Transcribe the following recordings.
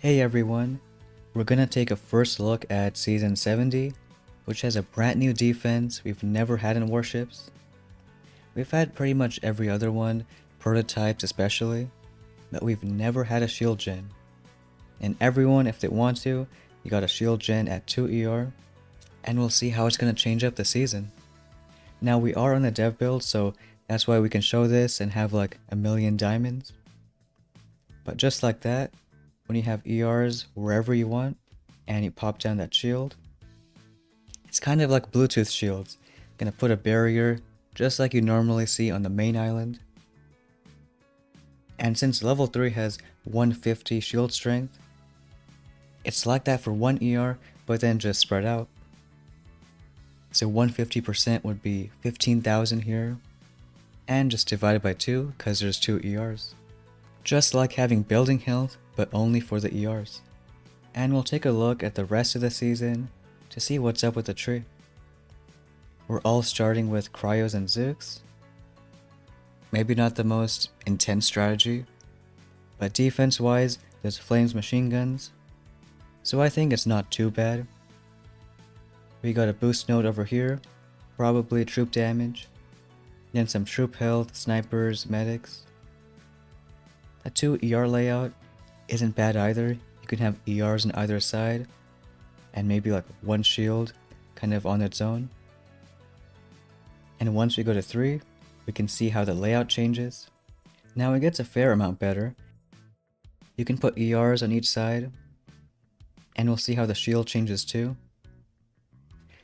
Hey everyone, we're gonna take a first look at Season 70, which has a brand new defense we've never had in Warships. We've had pretty much every other one, prototypes especially, but we've never had a shield gen. And everyone, if they want to, you got a shield gen at 2 ER, and we'll see how it's gonna change up the season. Now we are on the dev build, so that's why we can show this and have like a million diamonds. But just like that, when you have ERs wherever you want, and you pop down that shield, it's kind of like Bluetooth shields. Gonna put a barrier just like you normally see on the main island. And since level 3 has 150 shield strength, it's like that for 1 ER, but then just spread out. So 150% would be 15,000 here, and just divided by 2 because there's 2 ERs. Just like having building health, but only for the ERs. And we'll take a look at the rest of the season to see what's up with the tree. We're all starting with Cryos and Zooks. Maybe not the most intense strategy, but defense wise, there's Flames machine guns, so I think it's not too bad. We got a boost node over here, probably troop damage, then some troop health, snipers, medics. A 2 ER layout isn't bad either. You can have ERs on either side, and maybe like one shield kind of on its own. And once we go to 3, we can see how the layout changes. Now it gets a fair amount better. You can put ERs on each side, and we'll see how the shield changes too.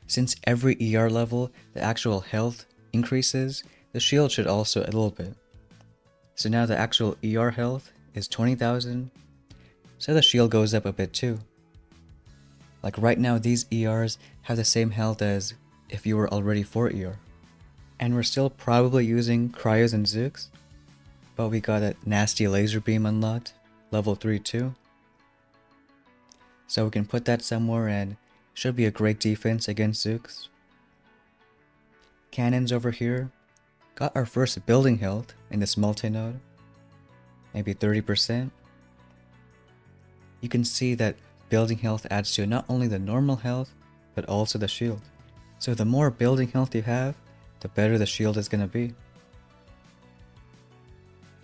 Since every ER level, the actual health increases, the shield should also a little bit. So now the actual ER health is 20,000, so the shield goes up a bit too. Like right now these ERs have the same health as if you were already 4 ER. And we're still probably using Cryos and Zooks, but we got a nasty laser beam unlocked, level 3 too. So we can put that somewhere and should be a great defense against Zooks. Cannons over here. Got our first building health in this multi-node, maybe 30%. You can see that building health adds to not only the normal health, but also the shield. So the more building health you have, the better the shield is going to be.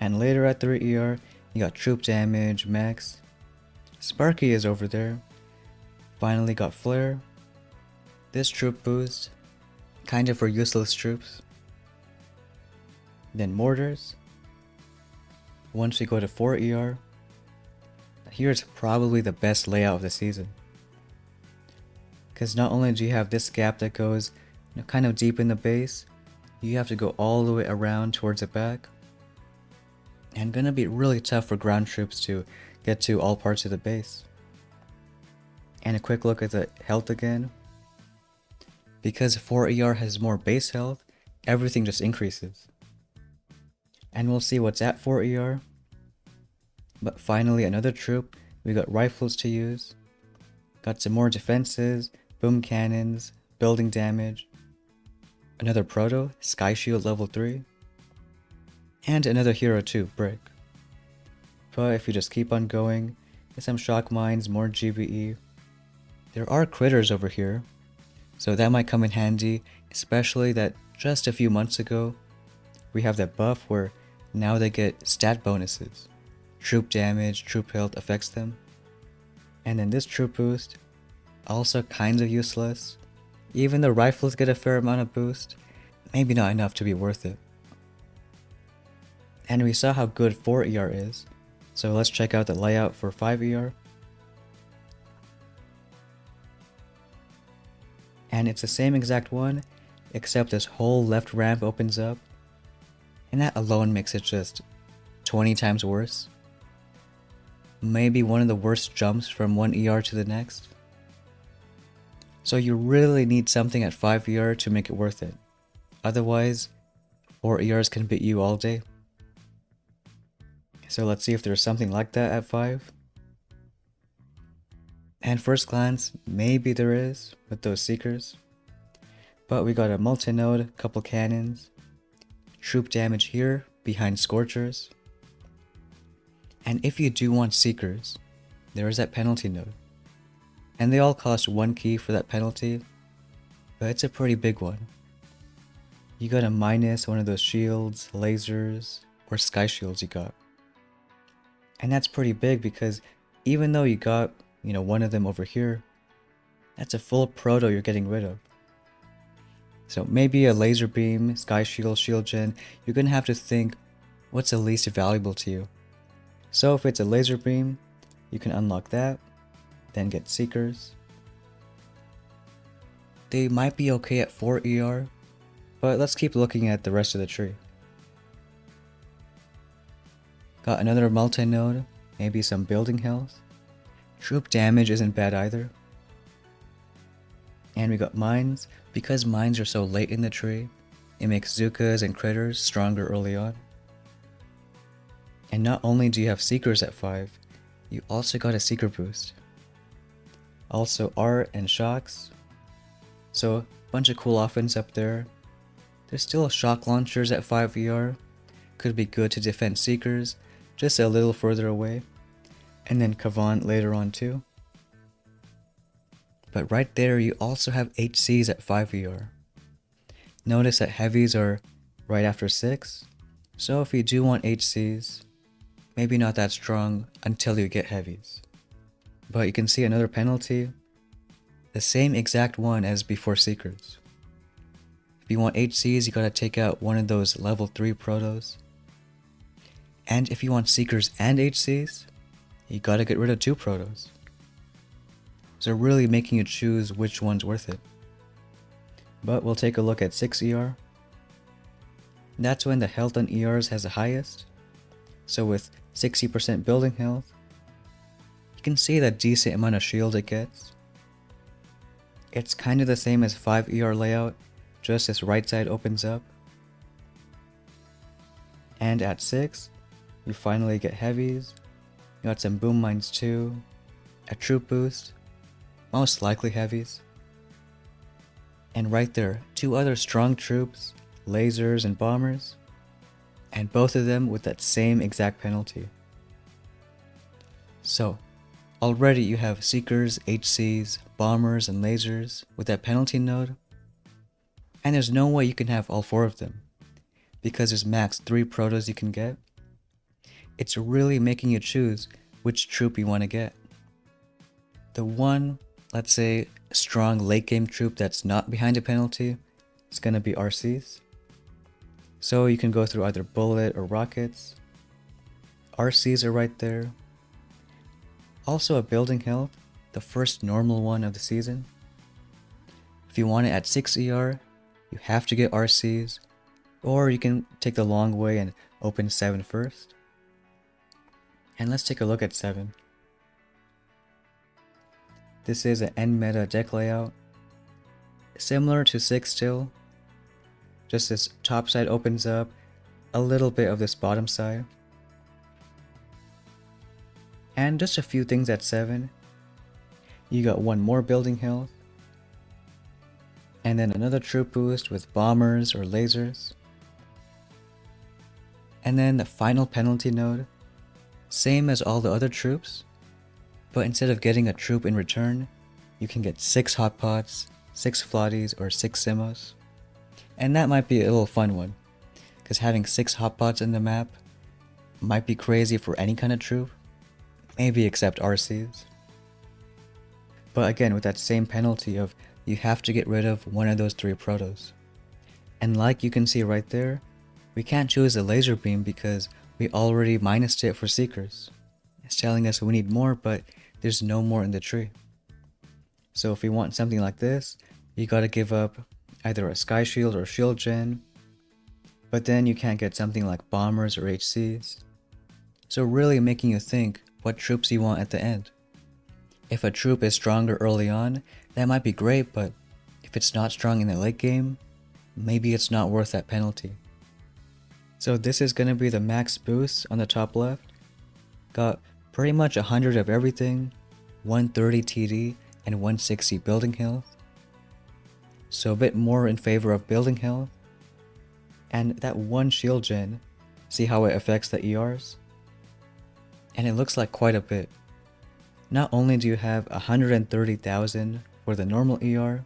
And later at 3 ER, you got troop damage, max. Sparky is over there. Finally got flare. This troop boost, kind of for useless troops. Then mortars. Once we go to 4 ER, here's probably the best layout of the season. Because not only do you have this gap that goes kind of deep in the base, you have to go all the way around towards the back. And gonna be really tough for ground troops to get to all parts of the base. And a quick look at the health again. Because 4 ER has more base health, everything just increases. And we'll see what's at 4 ER. But finally another troop, we got rifles to use. Got some more defenses, boom cannons, building damage. Another proto, sky shield level 3. And another hero too, brick. But if you just keep on going, get some shock mines, more GBE. There are critters over here, so that might come in handy, especially that just a few months ago, we have that buff where now they get stat bonuses. Troop damage, troop health affects them. And then this troop boost, also kind of useless. Even the rifles get a fair amount of boost, maybe not enough to be worth it. And we saw how good 4 ER is, so let's check out the layout for 5 ER. And it's the same exact one, except this whole left ramp opens up, and that alone makes it just 20 times worse. Maybe one of the worst jumps from 1 ER to the next. So you really need something at 5 ER to make it worth it. Otherwise, 4 ERs can beat you all day. So let's see if there's something like that at 5. And first glance, maybe there is with those seekers. But we got a multi-node, couple cannons, troop damage here behind Scorchers. And if you do want Seekers, there is that penalty node. And they all cost 1 key for that penalty, but it's a pretty big one. You gotta minus one of those shields, lasers, or sky shields you got. And that's pretty big because even though you got, one of them over here, that's a full proto you're getting rid of. So maybe a laser beam, sky shield, shield gen, you're gonna have to think what's the least valuable to you. So if it's a laser beam, you can unlock that, then get seekers. They might be okay at 4 ER, but let's keep looking at the rest of the tree. Got another multi-node, maybe some building health. Troop damage isn't bad either. And we got mines. Because mines are so late in the tree, it makes Zukas and critters stronger early on. And not only do you have seekers at 5, you also got a seeker boost. Also art and shocks. So a bunch of cool offense up there. There's still shock launchers at 5 ER. Could be good to defend seekers, just a little further away. And then Kavan later on too. But right there you also have HCs at 5 ER. Notice that heavies are right after 6. So if you do want HCs, maybe not that strong until you get heavies. But you can see another penalty. The same exact one as before seekers. If you want HCs, you gotta take out one of those level 3 protos. And if you want seekers and HCs, you gotta get rid of 2 protos. So really making you choose which one's worth it. But we'll take a look at 6 ER. That's when the health on ERs has the highest. So with 60% building health, you can see the decent amount of shield it gets. It's kind of the same as 5 ER layout, just this right side opens up. And at 6, you finally get heavies. You got some boom mines too, a troop boost, most likely heavies. And right there, 2 other strong troops, lasers and bombers, and both of them with that same exact penalty. So, already you have seekers, HCs, bombers, and lasers with that penalty node, and there's no way you can have all 4 of them, because there's max 3 protos you can get. It's really making you choose which troop you want to get. The one, let's say, strong late game troop that's not behind a penalty is going to be RCs. So you can go through either bullet or rockets. RCs are right there. Also a building health, the first normal one of the season. If you want it at 6 ER, you have to get RCs, or you can take the long way and open 7 first. And let's take a look at 7. This is an end meta deck layout, similar to 6 still. Just this top side opens up, a little bit of this bottom side. And just a few things at 7. You got 1 more building health, and then another troop boost with bombers or lasers. And then the final penalty node, same as all the other troops, but instead of getting a troop in return, you can get 6 hot pots, 6 flotties, or 6 simos. And that might be a little fun one, because having 6 hot pots in the map might be crazy for any kind of troop, maybe except RCs. But again, with that same penalty of you have to get rid of one of those 3 protos. And like you can see right there, we can't choose a laser beam because we already minused it for seekers. It's telling us we need more, but there's no more in the tree. So if we want something like this, you gotta give up either a sky shield or shield gen, but then you can't get something like bombers or HCs. So really making you think what troops you want at the end. If a troop is stronger early on, that might be great, but if it's not strong in the late game, maybe it's not worth that penalty. So this is gonna be the max boost on the top left. Got pretty much 100 of everything, 130 TD, and 160 building health. So a bit more in favor of building health. And that 1 shield gen, see how it affects the ERs? And it looks like quite a bit. not only do you have 130,000 for the normal ER,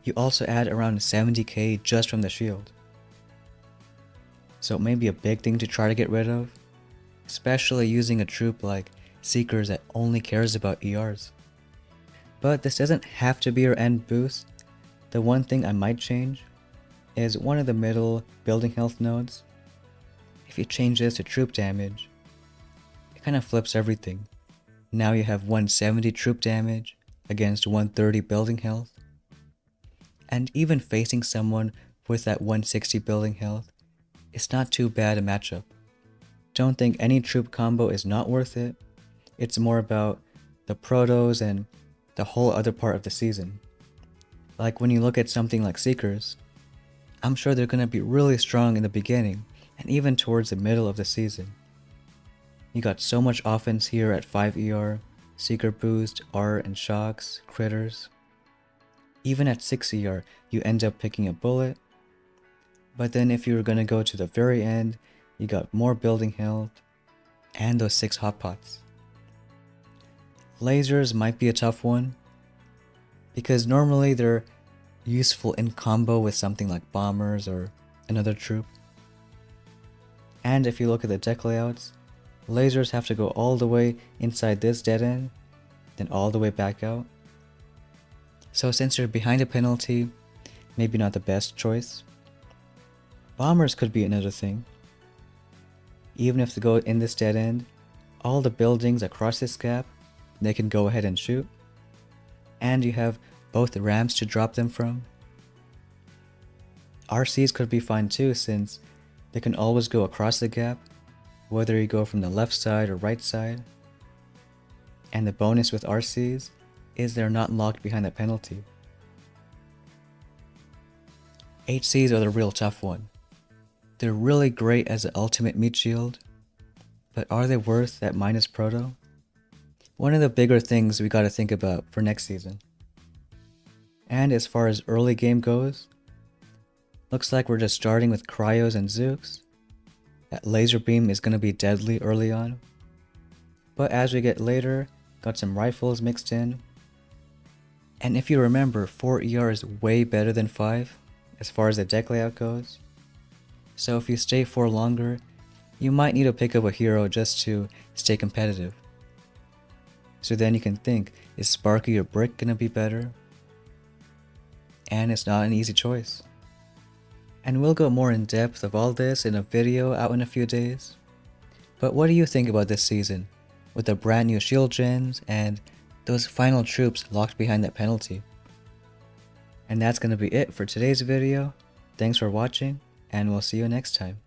you also add around 70k just from the shield. So it may be a big thing to try to get rid of, especially using a troop like Seekers that only cares about ERs. But this doesn't have to be your end boost. The one thing I might change is one of the middle building health nodes. If you change this to troop damage, it kind of flips everything. Now you have 170 troop damage against 130 building health. And even facing someone with that 160 building health, it's not too bad a matchup. Don't think any troop combo is not worth it. It's more about the protos and the whole other part of the season. Like when you look at something like Seekers, I'm sure they're going to be really strong in the beginning and even towards the middle of the season. You got so much offense here at 5 ER, Seeker boost, art and shocks, critters. Even at 6 ER, you end up picking a bullet. But then if you were going to go to the very end, you got more building health and those 6 hot pots. Lasers might be a tough one, because normally they're useful in combo with something like bombers or another troop. And if you look at the deck layouts, lasers have to go all the way inside this dead end, then all the way back out. So since you're behind a penalty, maybe not the best choice. Bombers could be another thing. Even if they go in this dead end, all the buildings across this gap, they can go ahead and shoot. And you have both the ramps to drop them from. RCs could be fine too, since they can always go across the gap, whether you go from the left side or right side. And the bonus with RCs is they're not locked behind the penalty. HCs are the real tough one. They're really great as an ultimate meat shield, but are they worth that minus proto? One of the bigger things we gotta think about for next season. And as far as early game goes, looks like we're just starting with Cryos and Zooks. That laser beam is gonna be deadly early on. But as we get later, got some rifles mixed in. And if you remember, 4 ER is way better than 5 as far as the deck layout goes. So if you stay for longer, you might need to pick up a hero just to stay competitive. So then you can think, is Sparky or Brick gonna be better? And it's not an easy choice. And we'll go more in depth of all this in a video out in a few days. But what do you think about this season, with the brand new shield gens and those final troops locked behind that penalty? And that's gonna be it for today's video. Thanks for watching, and we'll see you next time.